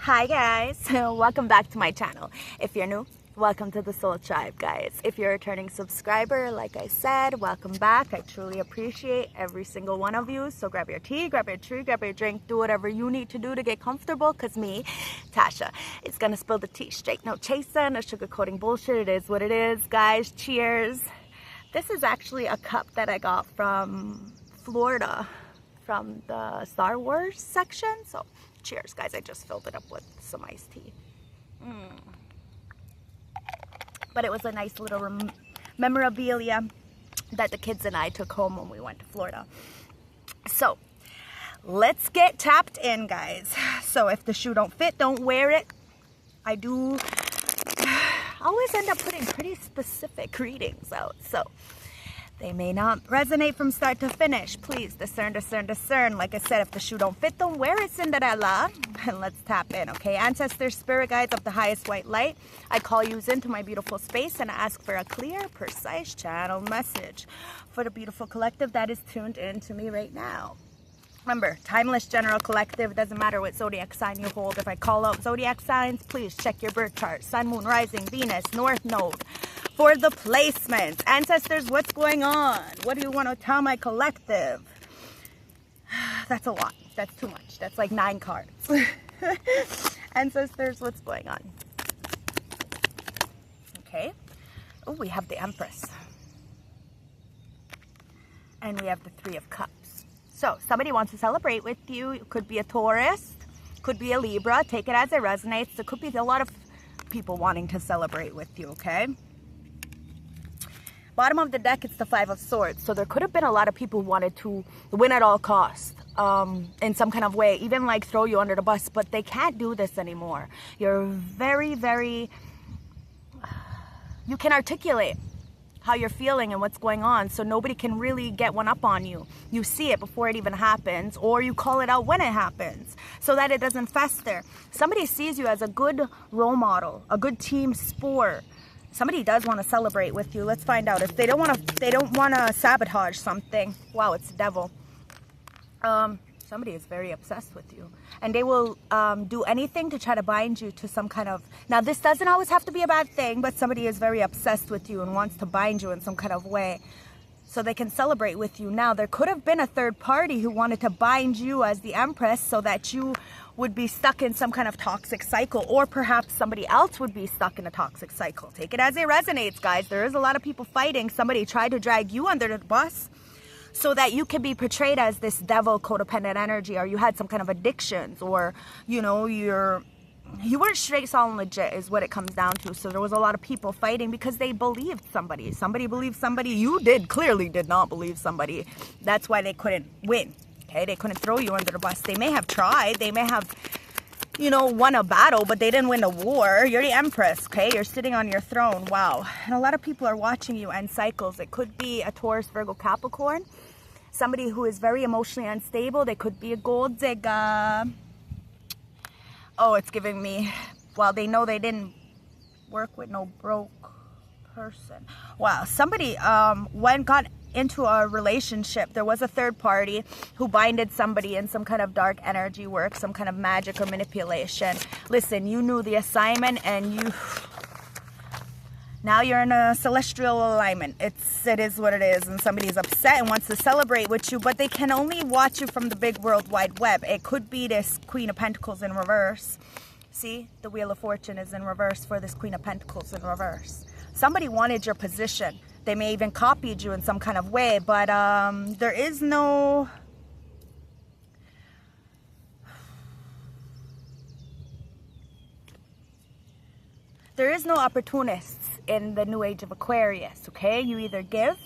Hi guys, welcome back to my channel. If you're new, welcome to the Soul Tribe, guys. If you're a returning subscriber, like I said, welcome back. I truly appreciate every single one of you. So grab your tea, grab your tree, grab your drink, do whatever you need to do to get comfortable, because me, Tasha, is gonna spill the tea. Straight, no chasing, no sugarcoating bullshit. It is what it is, guys. Cheers. This is actually a cup that I got from Florida, from the Star Wars section. So cheers, guys. I just filled it up with some iced tea. But it was a nice little memorabilia that the kids and I took home when we went to Florida. So let's get tapped in, guys. So if the shoe don't fit, don't wear it. I always end up putting pretty specific readings out, so they may not resonate from start to finish. Please discern, discern, discern. Like I said, if the shoe don't fit, don't wear it, Cinderella. And let's tap in, okay? Ancestors, spirit guides of the highest white light, I call you into my beautiful space and ask for a clear, precise channel message for the beautiful collective that is tuned in to me right now. Remember, timeless general collective, doesn't matter what zodiac sign you hold. If I call out zodiac signs, please check your birth chart. Sun, moon, rising, Venus, north node. For the placements, ancestors, what's going on? What do you want to tell my collective? That's a lot. That's too much. That's like 9 cards. Ancestors, what's going on? Okay. Oh, we have the Empress. And we have the 3 of Cups. So somebody wants to celebrate with you. It could be a Taurus, could be a Libra. Take it as it resonates. There could be a lot of people wanting to celebrate with you, okay? Bottom of the deck, it's the 5 of Swords. So there could have been a lot of people who wanted to win at all costs in some kind of way, even like throw you under the bus, but they can't do this anymore. You're very, very, you can articulate how you're feeling and what's going on, so nobody can really get one up on you. You see it before it even happens, or you call it out when it happens so that it doesn't fester. Somebody sees you as a good role model, a good team sport. Somebody does want to celebrate with you. Let's find out. If they don't want to sabotage something. Wow, it's the devil. Somebody is very obsessed with you, and they will do anything to try to bind you to some kind of, now this doesn't always have to be a bad thing, but somebody is very obsessed with you and wants to bind you in some kind of way so they can celebrate with you. Now there could have been a third party who wanted to bind you as the Empress so that you would be stuck in some kind of toxic cycle, or perhaps somebody else would be stuck in a toxic cycle. Take it as it resonates, guys. There is a lot of people fighting. Somebody tried to drag you under the bus so that you can be portrayed as this devil codependent energy, or you had some kind of addictions, or, you know, you weren't straight, solid, legit is what it comes down to. So there was a lot of people fighting because they believed somebody. Somebody believed somebody. You clearly did not believe somebody. That's why they couldn't win. Okay, they couldn't throw you under the bus. They may have tried. They may have, you know, won a battle, but they didn't win a war. You're the Empress, okay? You're sitting on your throne. Wow. And a lot of people are watching you end cycles. It could be a Taurus, Virgo, Capricorn. Somebody who is very emotionally unstable. They could be a gold digger. Oh, it's giving me, well, they know they didn't work with no broke person. Wow. Somebody got into a relationship. There was a third party who binded somebody in some kind of dark energy work, some kind of magic or manipulation. Listen, you knew the assignment, and now you're in a celestial alignment. It is what it is, and somebody's upset and wants to celebrate with you, but they can only watch you from the big world wide web. It could be this Queen of Pentacles in reverse. See, the Wheel of Fortune is in reverse for this Queen of Pentacles in reverse. Somebody wanted your position. They may even copied you in some kind of way, but there is no opportunists in the new age of Aquarius, okay? You either give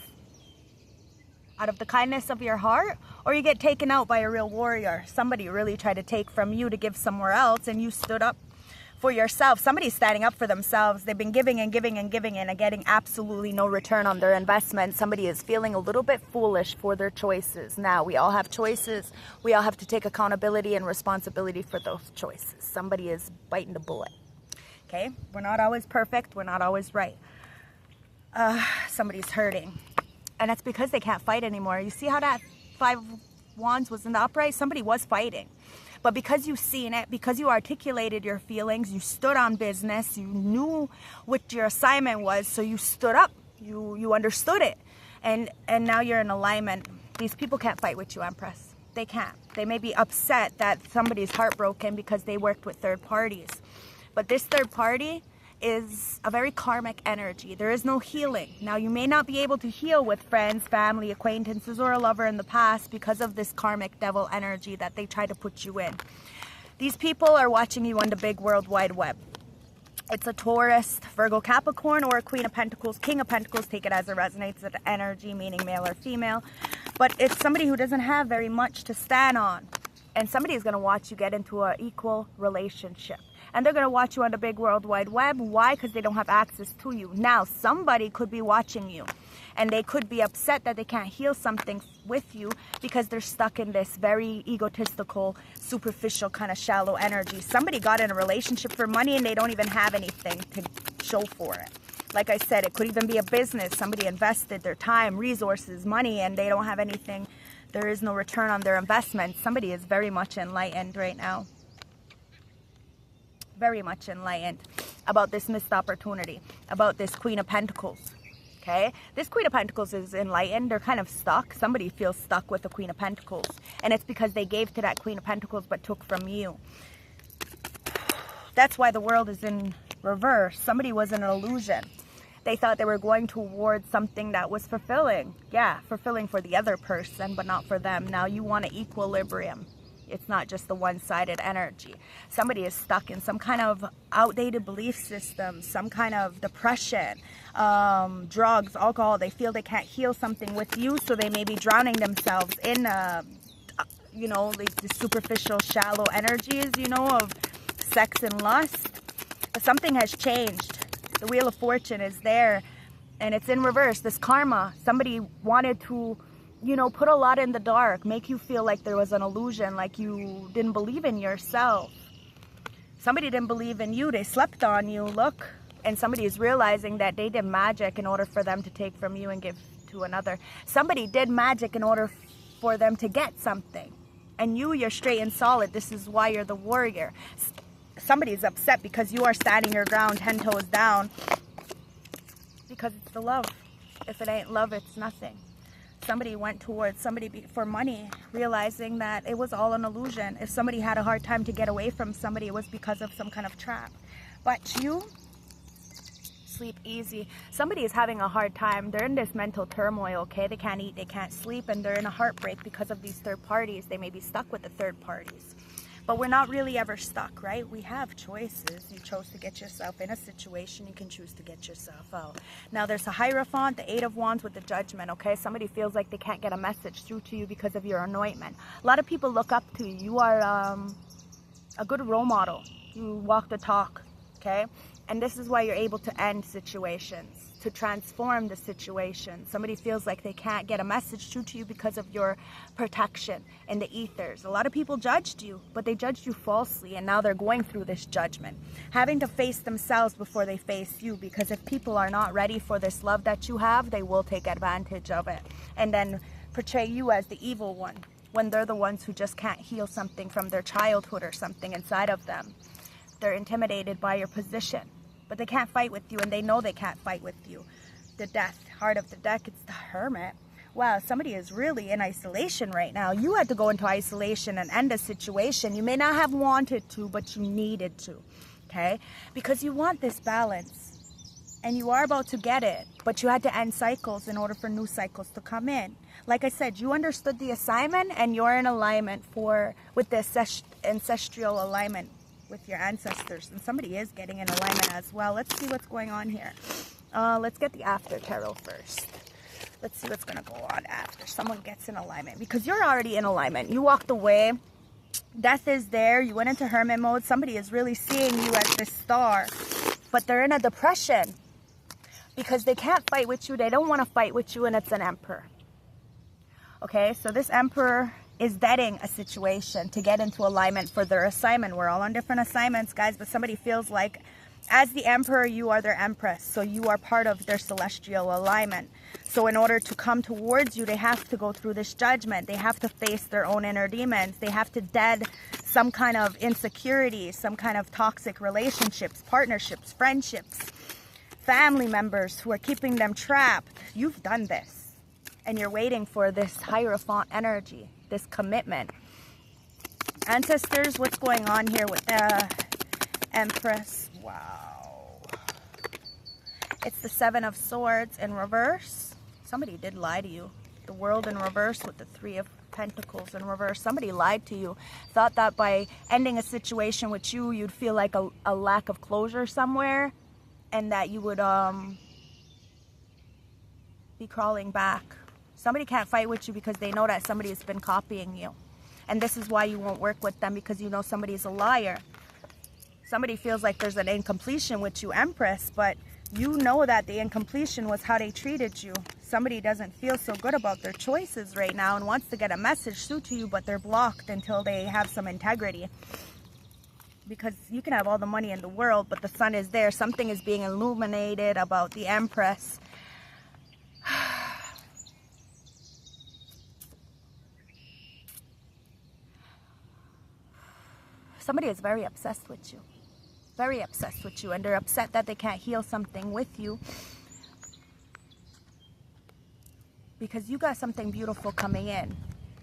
out of the kindness of your heart, or you get taken out by a real warrior. Somebody really tried to take from you to give somewhere else, and you stood up for yourself. Somebody's standing up for themselves. They've been giving and giving and giving and getting absolutely no return on their investment. Somebody is feeling a little bit foolish for their choices. Now, we all have choices. We all have to take accountability and responsibility for those choices. Somebody is biting the bullet. Okay? We're not always perfect. We're not always right. Somebody's hurting. And that's because they can't fight anymore. You see how that 5 of Wands was in the upright? Somebody was fighting. But because you've seen it, because you articulated your feelings, you stood on business, you knew what your assignment was, so you stood up, you understood it. And now you're in alignment. These people can't fight with you, Empress. They can't. They may be upset that somebody's heartbroken because they worked with third parties. But this third party is a very karmic energy. There is no healing. Now, you may not be able to heal with friends, family, acquaintances, or a lover in the past because of this karmic devil energy that they try to put you in. These people are watching you on the big world wide web. It's a Taurus, Virgo, Capricorn, or a Queen of Pentacles, King of Pentacles. Take it as it resonates, the energy, meaning male or female. But it's somebody who doesn't have very much to stand on. And somebody is going to watch you get into an equal relationship. And they're going to watch you on the big world wide web. Why? Because they don't have access to you. Now, somebody could be watching you. And they could be upset that they can't heal something with you because they're stuck in this very egotistical, superficial, kind of shallow energy. Somebody got in a relationship for money and they don't even have anything to show for it. Like I said, it could even be a business. Somebody invested their time, resources, money, and they don't have anything. There is no return on their investment. Somebody is very much enlightened right now. Very much enlightened about this missed opportunity, about this Queen of Pentacles. Okay, this Queen of Pentacles is enlightened. They're kind of stuck. Somebody feels stuck with the Queen of Pentacles, and it's because they gave to that Queen of Pentacles but took from you. That's why the world is in reverse. Somebody was in an illusion. They thought they were going towards something that was fulfilling. Yeah, fulfilling for the other person, but not for them. Now you want an equilibrium. It's not just the one-sided energy. Somebody is stuck in some kind of outdated belief system, some kind of depression, drugs, alcohol. They feel they can't heal something with you, so they may be drowning themselves in, you know, like the superficial, shallow energies, you know, of sex and lust. But something has changed. The Wheel of Fortune is there, and it's in reverse. This karma, somebody wanted to, you know, put a lot in the dark, make you feel like there was an illusion, like you didn't believe in yourself. Somebody didn't believe in you. They slept on you, look. And somebody is realizing that they did magic in order for them to take from you and give to another. Somebody did magic in order for them to get something. And you're straight and solid. This is why you're the warrior. Somebody is upset because you are standing your ground 10 toes down. Because it's the love. If it ain't love, it's nothing. Somebody went towards somebody for money, realizing that it was all an illusion. If somebody had a hard time to get away from somebody, it was because of some kind of trap. But you sleep easy. Somebody is having a hard time. They're in this mental turmoil, okay? They can't eat, they can't sleep, and they're in a heartbreak because of these third parties. They may be stuck with the third parties. But we're not really ever stuck, right? We have choices. You chose to get yourself in a situation. You can choose to get yourself out. Now, there's a Hierophant, the Eight of Wands with the Judgment, okay? Somebody feels like they can't get a message through to you because of your anointment. A lot of people look up to you. You are a good role model. You walk the talk, okay? And this is why you're able to end situations, to transform the situation. Somebody feels like they can't get a message through to you because of your protection in the ethers. A lot of people judged you, but they judged you falsely, and now they're going through this judgment, having to face themselves before they face you, because if people are not ready for this love that you have, they will take advantage of it and then portray you as the evil one when they're the ones who just can't heal something from their childhood or something inside of them. They're intimidated by your position. But they can't fight with you, and they know they can't fight with you. The Death, heart of the deck, it's the Hermit. Wow, somebody is really in isolation right now. You had to go into isolation and end a situation. You may not have wanted to, but you needed to, okay? Because you want this balance, and you are about to get it, but you had to end cycles in order for new cycles to come in. Like I said, you understood the assignment, and you're in alignment with the ancestral alignment with your ancestors, and somebody is getting in alignment as well. Let's see what's going on here. Let's get the after tarot first. Let's see what's going to go on after someone gets in alignment, because you're already in alignment. You walked away. Death is there. You went into hermit mode. Somebody is really seeing you as this star, but they're in a depression because they can't fight with you. They don't want to fight with you, and it's an Emperor. Okay, so this Emperor is vetting a situation to get into alignment for their assignment. We're all on different assignments, guys, but somebody feels like as the Emperor, you are their Empress, so you are part of their celestial alignment. So in order to come towards you, they have to go through this judgment. They have to face their own inner demons. They have to dead some kind of insecurity, some kind of toxic relationships, partnerships, friendships, family members who are keeping them trapped. You've done this, and you're waiting for this Hierophant energy, this commitment. Ancestors, what's going on here with the Empress? Wow. It's the Seven of Swords in reverse. Somebody did lie to you. The World in reverse with the Three of Pentacles in reverse. Somebody lied to you. Thought that by ending a situation with you, you'd feel like a lack of closure somewhere. And that you would be crawling back. Somebody can't fight with you because they know that somebody has been copying you. And this is why you won't work with them, because you know somebody's a liar. Somebody feels like there's an incompletion with you, Empress, but you know that the incompletion was how they treated you. Somebody doesn't feel so good about their choices right now and wants to get a message through to you, but they're blocked until they have some integrity. Because you can have all the money in the world, but the sun is there. Something is being illuminated about the Empress. Somebody is very obsessed with you. Very obsessed with you. And they're upset that they can't heal something with you. Because you got something beautiful coming in.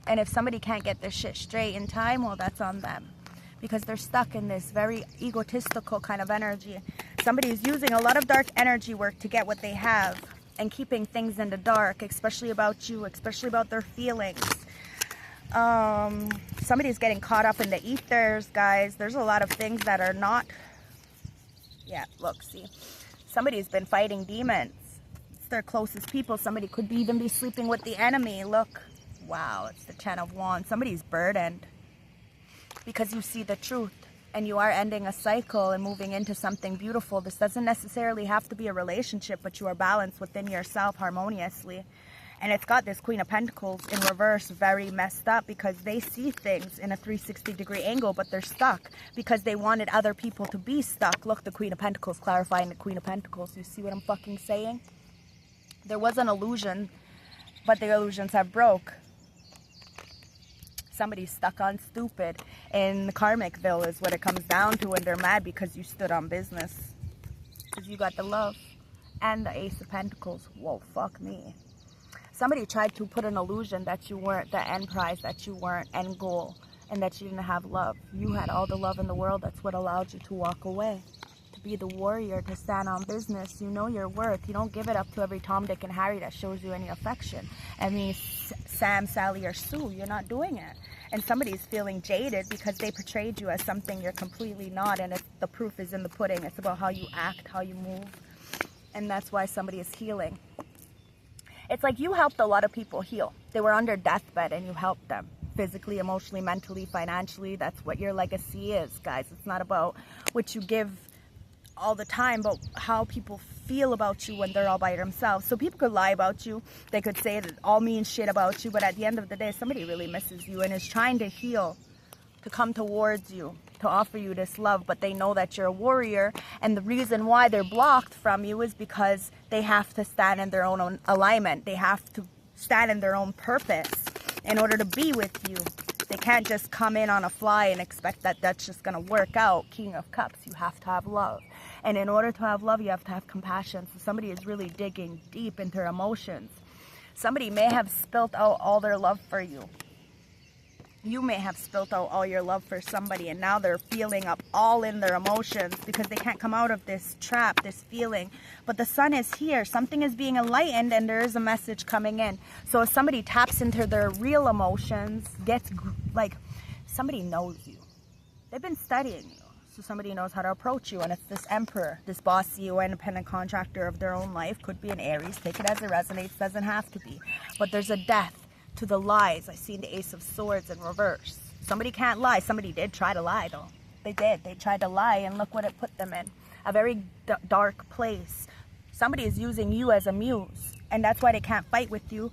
And if somebody can't get their shit straight in time, well, that's on them. Because they're stuck in this very egotistical kind of energy. Somebody is using a lot of dark energy work to get what they have. And keeping things in the dark, especially about you, especially about their feelings. Somebody's getting caught up in the ethers, guys. There's a lot of things that are not... Yeah, look, see. Somebody's been fighting demons. It's their closest people. Somebody could even be sleeping with the enemy. Look. Wow, it's the Ten of Wands. Somebody's burdened. Because you see the truth. And you are ending a cycle and moving into something beautiful. This doesn't necessarily have to be a relationship, but you are balanced within yourself harmoniously. And it's got this Queen of Pentacles in reverse, very messed up, because they see things in a 360-degree angle, but they're stuck because they wanted other people to be stuck. Look, the Queen of Pentacles clarifying the Queen of Pentacles. You see what I'm fucking saying? There was an illusion, but the illusions have broke. Somebody's stuck on stupid. In the Karmicville is what it comes down to, and they're mad because you stood on business. Because you got the love and the Ace of Pentacles. Whoa, fuck me. Somebody tried to put an illusion that you weren't the end prize, that you weren't end goal, and that you didn't have love. You had all the love in the world. That's what allowed you to walk away. To be the warrior, to stand on business. You know your worth. You don't give it up to every Tom, Dick, and Harry that shows you any affection. I mean, Sam, Sally, or Sue, you're not doing it. And somebody's feeling jaded because they portrayed you as something you're completely not, and the proof is in the pudding. It's about how you act, how you move, and that's why somebody is healing. It's like you helped a lot of people heal. They were under deathbed and you helped them. Physically, emotionally, mentally, financially. That's what your legacy is, guys. It's not about what you give all the time, but how people feel about you when they're all by themselves. So people could lie about you. They could say that all mean shit about you. But at the end of the day, somebody really misses you and is trying to heal, to come towards you, to offer you this love, but they know that you're a warrior, and the reason why they're blocked from you is because they have to stand in their own alignment. They have to stand in their own purpose in order to be with you. They can't just come in on a fly and expect that that's just going to work out. King of Cups, you have to have love. And in order to have love, you have to have compassion. So somebody is really digging deep into their emotions. Somebody may have spilt out all their love for you. You may have spilt out all your love for somebody, and now they're feeling up all in their emotions because they can't come out of this trap, this feeling. But the sun is here. Something is being enlightened, and there is a message coming in. So if somebody taps into their real emotions, gets like, somebody knows you. They've been studying you. So somebody knows how to approach you, and it's this emperor, this boss, CEO, independent contractor of their own life. Could be an Aries. Take it as it resonates. Doesn't have to be. But there's a death to the lies. I seen the Ace of Swords in reverse. Somebody can't lie. Somebody did try to lie, though. They did. They tried to lie, and look what it put them in. A very dark place. Somebody is using you as a muse, and that's why they can't fight with you.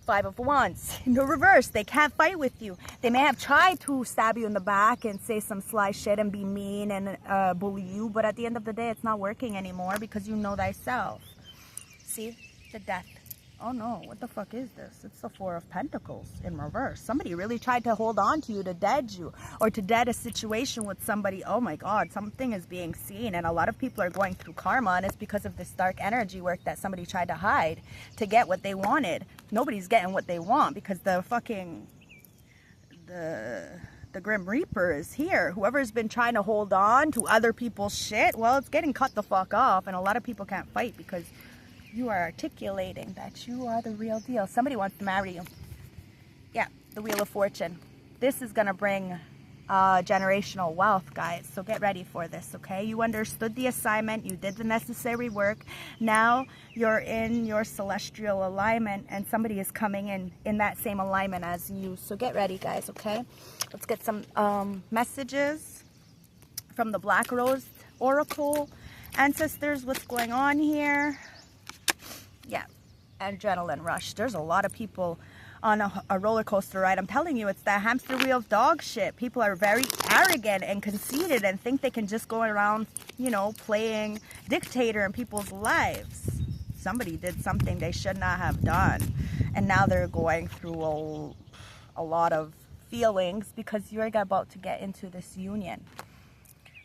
Five of Wands. In the reverse, they can't fight with you. They may have tried to stab you in the back and say some sly shit and be mean and bully you, but at the end of the day, it's not working anymore because you know thyself. See? The death. Oh no, what the fuck is this? It's the Four of Pentacles in reverse. Somebody really tried to hold on to you, to dead you, or to dead a situation with somebody. Oh my God, something is being seen, and a lot of people are going through karma, and it's because of this dark energy work that somebody tried to hide to get what they wanted. Nobody's getting what they want because the fucking, the Grim Reaper is here. Whoever's been trying to hold on to other people's shit, well, it's getting cut the fuck off, and a lot of people can't fight because you are articulating that you are the real deal. Somebody wants to marry you. Yeah, the Wheel of Fortune. This is going to bring generational wealth, guys. So get ready for this, okay? You understood the assignment. You did the necessary work. Now you're in your celestial alignment, and somebody is coming in that same alignment as you. So get ready, guys, okay? Let's get some messages from the Black Rose Oracle. Ancestors, what's going on here? Yeah, adrenaline rush. There's a lot of people on a roller coaster ride. I'm telling you, it's that hamster wheel of dog shit. People are very arrogant and conceited and think they can just go around, you know, playing dictator in people's lives. Somebody did something they should not have done, and now they're going through a lot of feelings because you're about to get into this union.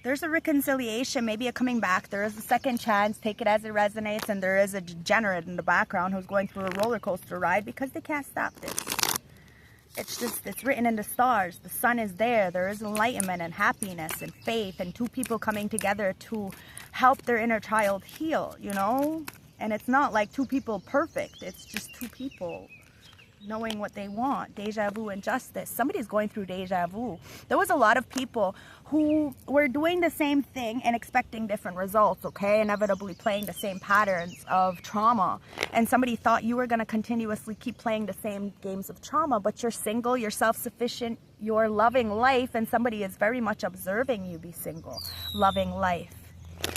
There's a reconciliation, maybe a coming back. There is a second chance. Take it as it resonates. And there is a degenerate in the background who's going through a roller coaster ride because they can't stop this. It's written in the stars. The sun is there. There is enlightenment and happiness and faith and two people coming together to help their inner child heal, you know? And it's not like two people perfect. It's just two people knowing what they want. Deja vu and justice. Somebody's going through deja vu. There was a lot of people who were doing the same thing and expecting different results, okay? Inevitably playing the same patterns of trauma. And somebody thought you were going to continuously keep playing the same games of trauma, but you're single, you're self-sufficient, you're loving life, and somebody is very much observing you be single, loving life.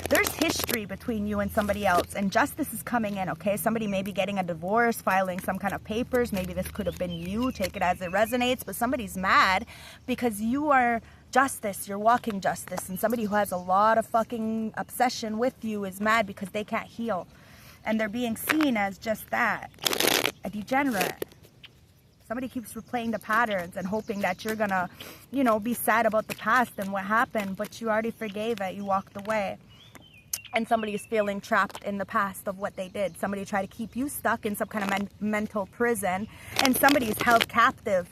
There's history between you and somebody else, and justice is coming in, okay? Somebody may be getting a divorce, filing some kind of papers. Maybe this could have been you. Take it as it resonates. But somebody's mad because you are justice. You're walking justice. And somebody who has a lot of fucking obsession with you is mad because they can't heal. And they're being seen as just that, a degenerate. Somebody keeps replaying the patterns and hoping that you're gonna, you know, be sad about the past and what happened, but you already forgave it. You walked away. And somebody is feeling trapped in the past of what they did. Somebody tried to keep you stuck in some kind of mental prison, and somebody is held captive.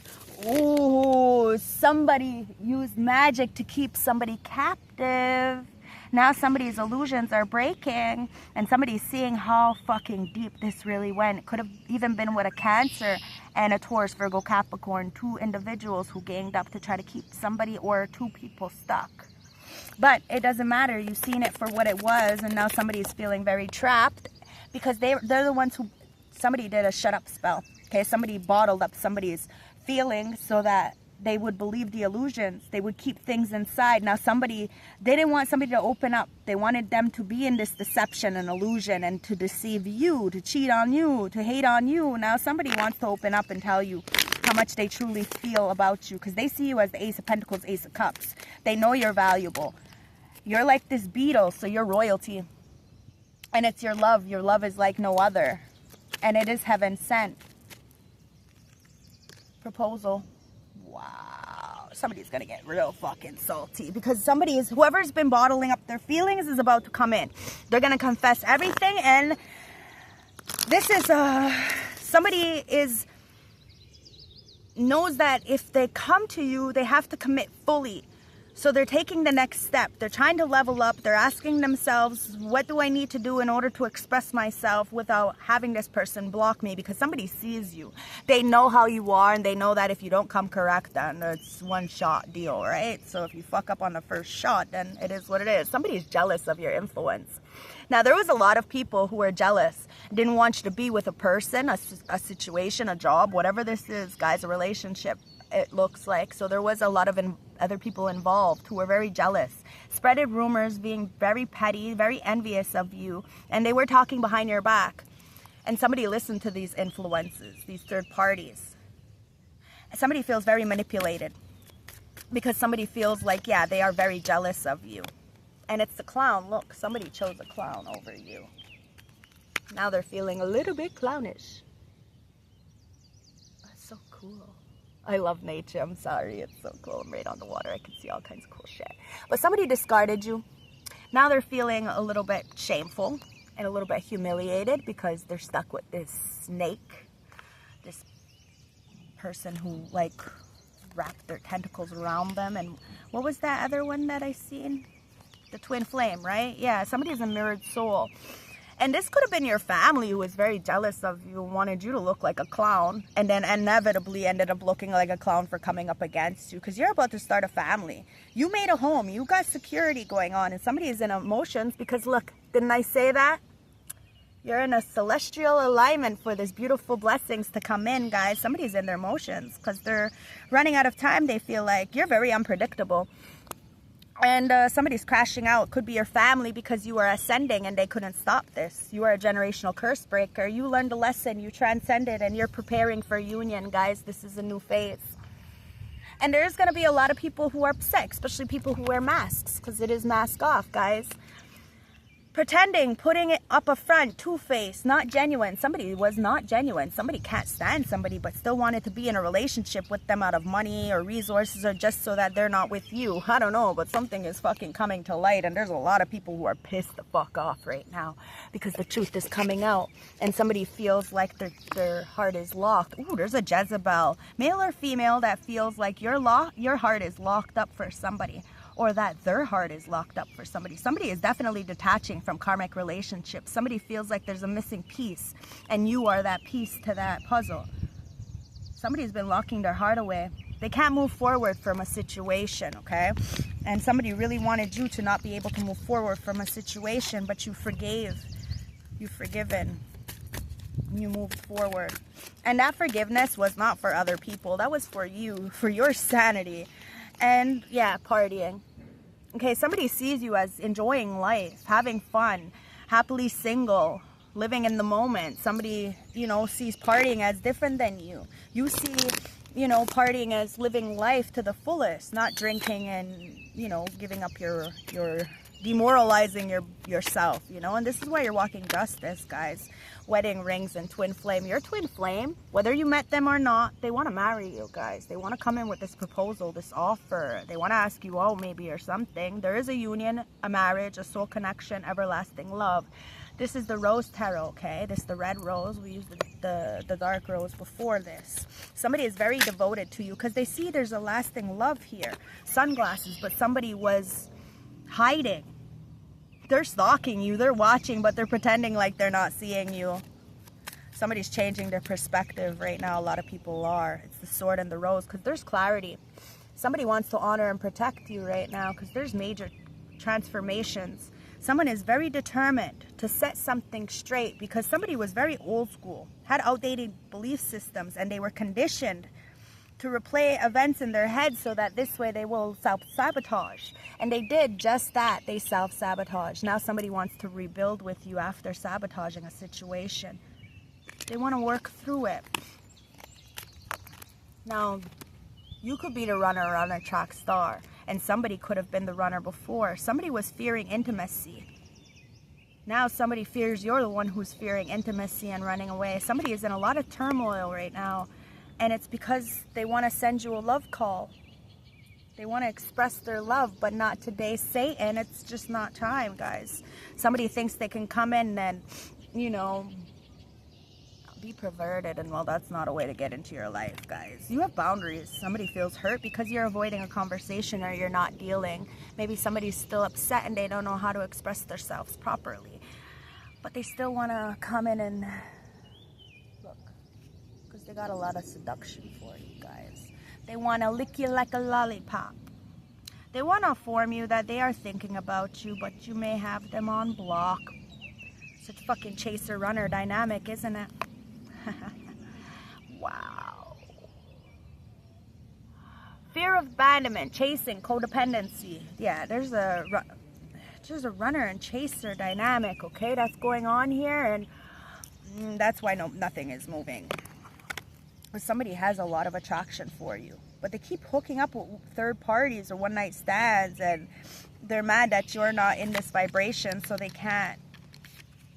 Ooh, somebody used magic to keep somebody captive. Now somebody's illusions are breaking, and somebody's seeing how fucking deep this really went. It could have even been with a Cancer and a Taurus, Virgo, Capricorn, two individuals who ganged up to try to keep somebody or two people stuck. But it doesn't matter. You've seen it for what it was, and now somebody is feeling very trapped because they're the ones who, somebody did a shut up spell. Okay, somebody bottled up somebody's feelings so that they would believe the illusions. They would keep things inside. Now they didn't want somebody to open up. They wanted them to be in this deception and illusion and to deceive you, to cheat on you, to hate on you. Now somebody wants to open up and tell you how much they truly feel about you because they see you as the Ace of Pentacles, Ace of Cups. They know you're valuable. You're like this beetle, so you're royalty. And it's your love. Your love is like no other. And it is heaven sent. Proposal. Wow. Somebody's going to get real fucking salty because whoever's been bottling up their feelings is about to come in. They're going to confess everything, and this is somebody knows that if they come to you, they have to commit fully. So they're taking the next step. They're trying to level up. They're asking themselves, what do I need to do in order to express myself without having this person block me? Because somebody sees you. They know how you are, and they know that if you don't come correct, then it's one shot deal, right? So if you fuck up on the first shot, then it is what it is. Somebody's jealous of your influence. Now, there was a lot of people who were jealous, didn't want you to be with a person, a situation, a job, whatever this is, guys, a relationship, it looks like. So there was a lot of other people involved who were very jealous, spreaded rumors, being very petty, very envious of you, and they were talking behind your back. And somebody listened to these influences, these third parties. Somebody feels very manipulated because somebody feels like, yeah, they are very jealous of you. And it's the clown. Look, somebody chose a clown over you. Now they're feeling a little bit clownish. cool. I love nature. I'm sorry. It's so cool. I'm right on the water. I can see all kinds of cool shit. But somebody discarded you. Now they're feeling a little bit shameful and a little bit humiliated because they're stuck with this snake. This person who like wrapped their tentacles around them. And what was that other one that I seen? The twin flame, right? Yeah, somebody's a mirrored soul. And this could have been your family who was very jealous of you, wanted you to look like a clown, and then inevitably ended up looking like a clown for coming up against you, because you're about to start a family. You made a home. You got security going on, and somebody is in emotions because, look, didn't I say that? You're in a celestial alignment for this beautiful blessings to come in, guys. Somebody's in their emotions because they're running out of time. They feel like you're very unpredictable. And somebody's crashing out. Could be your family because you are ascending and they couldn't stop this. You are a generational curse breaker. You learned a lesson. You transcended and you're preparing for union, guys. This is a new phase. And there's going to be a lot of people who are upset, especially people who wear masks, because it is mask off, guys. Pretending, putting it up a front, two-faced, not genuine. Somebody was not genuine. Somebody can't stand somebody but still wanted to be in a relationship with them out of money or resources or just so that they're not with you. I don't know, but something is fucking coming to light, and there's a lot of people who are pissed the fuck off right now because the truth is coming out and somebody feels like their heart is locked. Ooh, there's a Jezebel, male or female, that feels like your heart is locked up for somebody, or that their heart is locked up for somebody. Somebody is definitely detaching from karmic relationships. Somebody feels like there's a missing piece, and you are that piece to that puzzle. Somebody's been locking their heart away. They can't move forward from a situation, okay? And somebody really wanted you to not be able to move forward from a situation, but you forgave. You've forgiven. You moved forward. And that forgiveness was not for other people. That was for you, for your sanity. And yeah, partying. Okay, somebody sees you as enjoying life, having fun, happily single, living in the moment. Somebody, you know, sees partying as different than you. You see, you know, partying as living life to the fullest, not drinking and, you know, giving up your demoralizing yourself, you know. And this is why you're walking justice, guys. Wedding rings and twin flame. Your twin flame, whether you met them or not, they want to marry you, guys. They want to come in with this proposal, this offer. They want to ask you out maybe or something. There is a union, a marriage, a soul connection, everlasting love. This is the rose tarot, okay? This is the red rose. We used the dark rose before this. Somebody is very devoted to you because they see there's a lasting love here. Sunglasses, but somebody was hiding. They're stalking you, they're watching, but they're pretending like they're not seeing you. Somebody's changing their perspective right now. A lot of people are. It's the sword and the rose because there's clarity. Somebody wants to honor and protect you right now because there's major transformations. Someone is very determined to set something straight because somebody was very old school, had outdated belief systems, and they were conditioned to replay events in their head so that this way they will self-sabotage. And they did just that. They self-sabotage. Now somebody wants to rebuild with you after sabotaging a situation. They want to work through it. Now, you could be the runner on a track star, and somebody could have been the runner before. Somebody was fearing intimacy. Now somebody fears you're the one who's fearing intimacy and running away. Somebody is in a lot of turmoil right now. And it's because they want to send you a love call. They want to express their love, but not today, Satan. It's just not time, guys. Somebody thinks they can come in and, you know, be perverted. And, well, that's not a way to get into your life, guys. You have boundaries. Somebody feels hurt because you're avoiding a conversation or you're not dealing. Maybe somebody's still upset and they don't know how to express themselves properly. But they still want to come in and... They got a lot of seduction for you guys. They want to lick you like a lollipop. They want to inform you that they are thinking about you, but you may have them on block. Such fucking chaser-runner dynamic, isn't it? Wow. Fear of abandonment, chasing, codependency. Yeah, there's a runner and chaser dynamic, okay? That's going on here, and that's why nothing is moving. Somebody has a lot of attraction for you, but they keep hooking up with third parties or one night stands, and they're mad that you're not in this vibration, so they can't,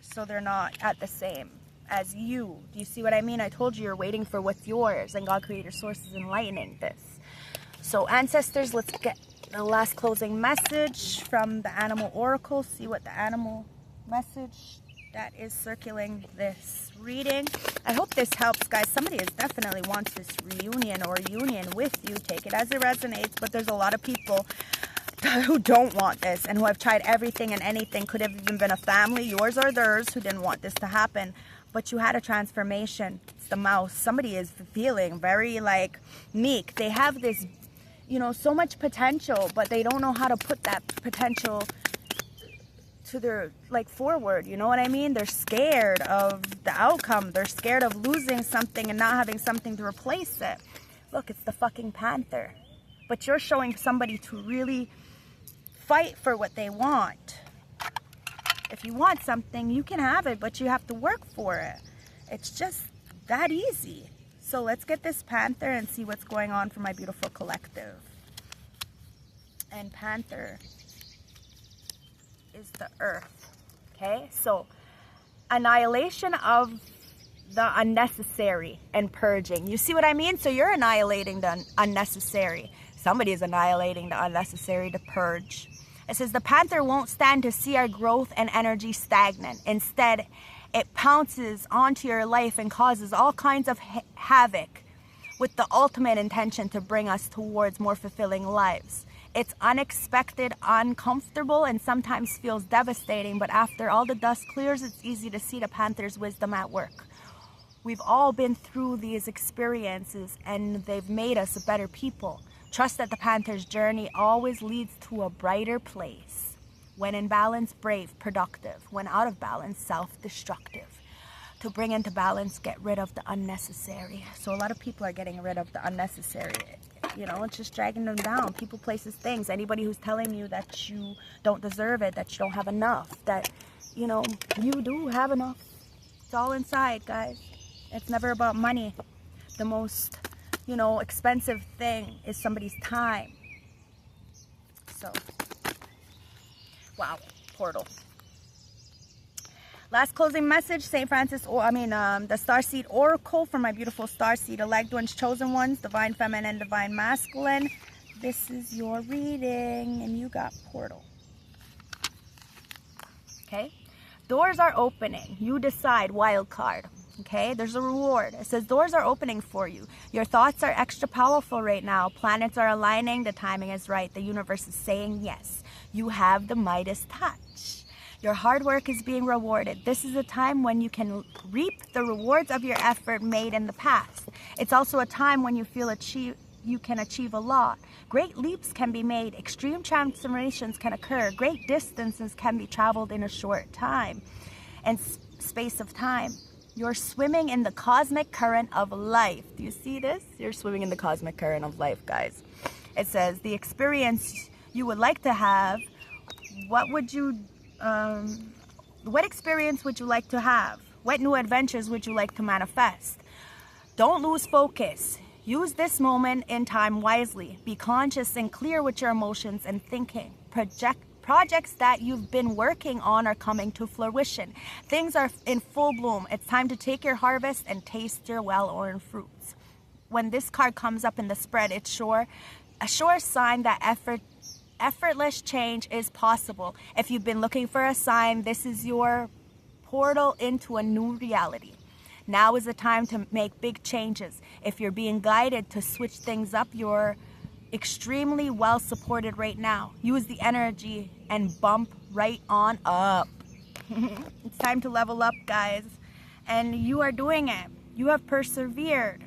so they're not at the same as you. Do you see what I mean? I told you you're waiting for what's yours, and God Creator Source is enlightening this. So ancestors, let's get the last closing message from the animal oracle. See what the animal message that is circling this reading. I hope this helps, guys. Somebody is definitely wants this reunion or union with you. Take it as it resonates, but there's a lot of people who don't want this and who have tried everything and anything. Could have even been a family, yours or theirs, who didn't want this to happen, but you had a transformation. It's the mouse. Somebody is feeling very like meek. They have this, you know, so much potential, but they don't know how to put that potential to their, like, forward. You know what I mean? They're scared of the outcome. They're scared of losing something and not having something to replace it. Look, it's the fucking panther. But you're showing somebody to really fight for what they want. If you want something, you can have it, but you have to work for it. It's just that easy. So let's get this panther and see what's going on for my beautiful collective. And panther is the earth. Okay, so annihilation of the unnecessary and purging. You see what I mean? So you're annihilating the unnecessary. Somebody is annihilating the unnecessary to purge. It says the panther won't stand to see our growth and energy stagnant. Instead, it pounces onto your life and causes all kinds of havoc with the ultimate intention to bring us towards more fulfilling lives. It's unexpected, uncomfortable, and sometimes feels devastating, but after all the dust clears, it's easy to see the panther's wisdom at work. We've all been through these experiences, and they've made us better people. Trust that the panther's journey always leads to a brighter place. When in balance, brave, productive. When out of balance, self-destructive. To bring into balance, get rid of the unnecessary. So a lot of people are getting rid of the unnecessary. You know, it's just dragging them down. People, places, things. Anybody who's telling you that you don't deserve it, that you don't have enough, that, you know, you do have enough. It's all inside, guys. It's never about money. The most, you know, expensive thing is somebody's time. So, wow, portal. Last closing message, St. Francis, the Starseed Oracle for my beautiful Starseed elect ones, chosen ones, Divine Feminine and Divine Masculine. This is your reading, and you got portal. Okay? Doors are opening. You decide, wild card. Okay? There's a reward. It says doors are opening for you. Your thoughts are extra powerful right now. Planets are aligning. The timing is right. The universe is saying yes. You have the Midas touch. Your hard work is being rewarded. This is a time when you can reap the rewards of your effort made in the past. It's also a time when you feel you can achieve a lot. Great leaps can be made. Extreme transformations can occur. Great distances can be traveled in a short time and space of time. You're swimming in the cosmic current of life. Do you see this? You're swimming in the cosmic current of life, guys. It says the experience you would like to have. What experience would you like to have? What new adventures would you like to manifest? Don't lose focus. Use this moment in time wisely. Be conscious and clear with your emotions and thinking. Projects that you've been working on are coming to fruition. Things are in full bloom. It's time to take your harvest and taste your well-earned fruits. When this card comes up in the spread, it's a sure sign that effortless change is possible. If you've been looking for a sign, this is your portal into a new reality. Now is the time to make big changes. If you're being guided to switch things up, you're extremely well supported right now. Use the energy and bump right on up. It's time to level up, guys. And you are doing it. You have persevered.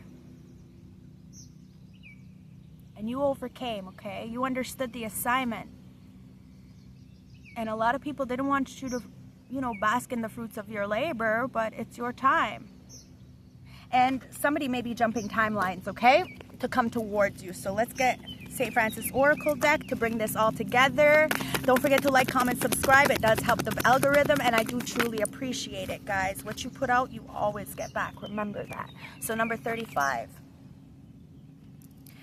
And you overcame, okay? You understood the assignment. And a lot of people didn't want you to, you know, bask in the fruits of your labor, but it's your time. And somebody may be jumping timelines, okay, to come towards you. So let's get St. Francis Oracle deck to bring this all together. Don't forget to like, comment, subscribe. It does help the algorithm, and I do truly appreciate it, guys. What you put out, you always get back. Remember that. So number 35.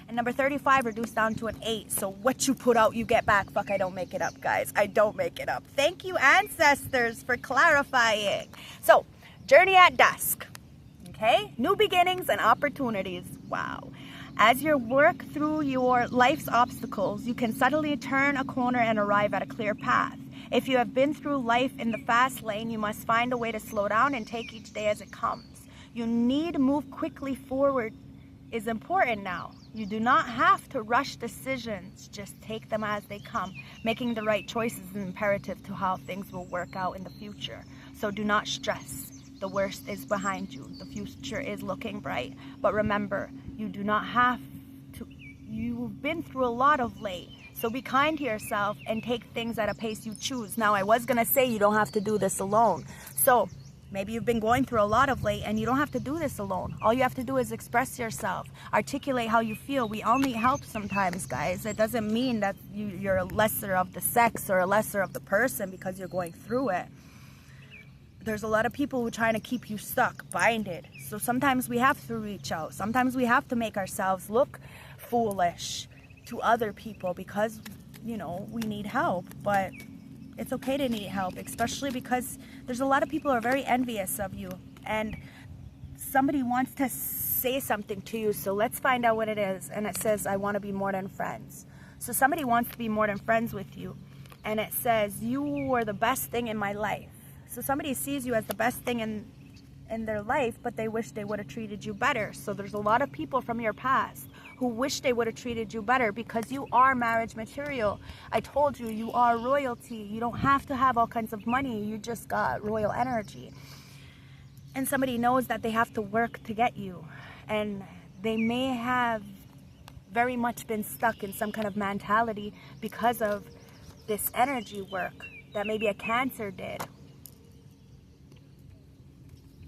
And number 35 reduced down to an 8. So what you put out, you get back. Fuck, I don't make it up, guys. I don't make it up. Thank you, ancestors, for clarifying. So Journey at dusk. Okay? New beginnings and opportunities. Wow. As you work through your life's obstacles, you can suddenly turn a corner and arrive at a clear path. If you have been through life in the fast lane, you must find a way to slow down and take each day as it comes. You need to move quickly forward is important now. You do not have to rush decisions, just take them as they come. Making the right choices is imperative to how things will work out in the future. So do not stress. The worst is behind you. The future is looking bright. But remember, you do not have to. You've been through a lot of late. So be kind to yourself and take things at a pace you choose. Now, I was going to say you don't have to do this alone. So maybe you've been going through a lot of late and you don't have to do this alone. All you have to do is express yourself, articulate how you feel. We all need help sometimes, guys. It doesn't mean that you're a lesser of the sex or a lesser of the person because you're going through it. There's a lot of people who are trying to keep you stuck, binded. So sometimes we have to reach out. Sometimes we have to make ourselves look foolish to other people because, you know, we need help. But it's okay to need help, especially because there's a lot of people who are very envious of you. And somebody wants to say something to you. So let's find out what it is. And it says, I want to be more than friends. So somebody wants to be more than friends with you. And it says, you were the best thing in my life. So somebody sees you as the best thing in their life, but they wish they would have treated you better. So there's a lot of people from your past who wish they would have treated you better because you are marriage material. I told you, you are royalty. You don't have to have all kinds of money. You just got royal energy. And somebody knows that they have to work to get you. And they may have very much been stuck in some kind of mentality because of this energy work that maybe a Cancer did.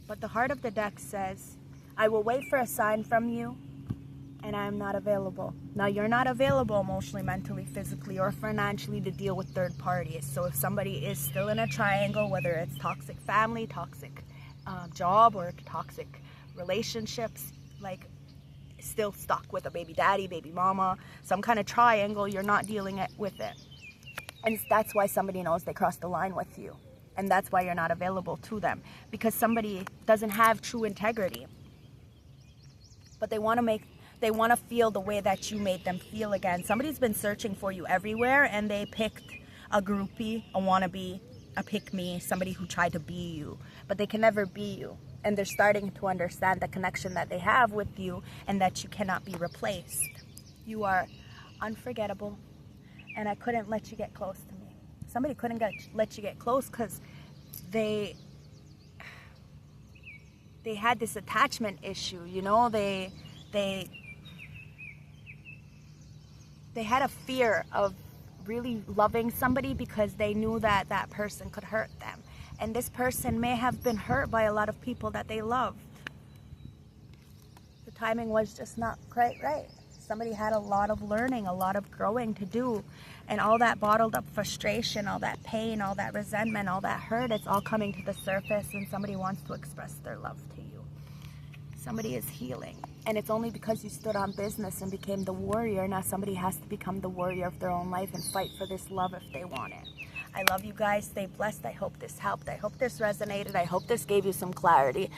But the heart of the deck says, I will wait for a sign from you, and I am not available. Now, you're not available emotionally, mentally, physically, or financially to deal with third parties. So if somebody is still in a triangle, whether it's toxic family, toxic job, or toxic relationships, like still stuck with a baby daddy, baby mama, some kind of triangle, you're not dealing with it. And that's why somebody knows they crossed the line with you. And that's why you're not available to them. Because somebody doesn't have true integrity. But they want to feel the way that you made them feel again. Somebody's been searching for you everywhere and they picked a groupie, a wannabe, a pick-me, somebody who tried to be you. But they can never be you. And they're starting to understand the connection that they have with you and that you cannot be replaced. You are unforgettable. And I couldn't let you get close to me. Somebody couldn't let you get close because they had this attachment issue, you know. They had a fear of really loving somebody because they knew that that person could hurt them. And this person may have been hurt by a lot of people that they loved. The timing was just not quite right. Somebody had a lot of learning, a lot of growing to do. And all that bottled up frustration, all that pain, all that resentment, all that hurt, it's all coming to the surface and somebody wants to express their love to you. Somebody is healing. And it's only because you stood on business and became the warrior. Now somebody has to become the warrior of their own life and fight for this love if they want it. I love you guys. Stay blessed. I hope this helped. I hope this resonated. I hope this gave you some clarity.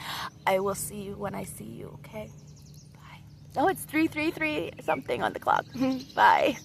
I will see you when I see you, okay? Bye. Oh, it's 3:33 something on the clock. Bye.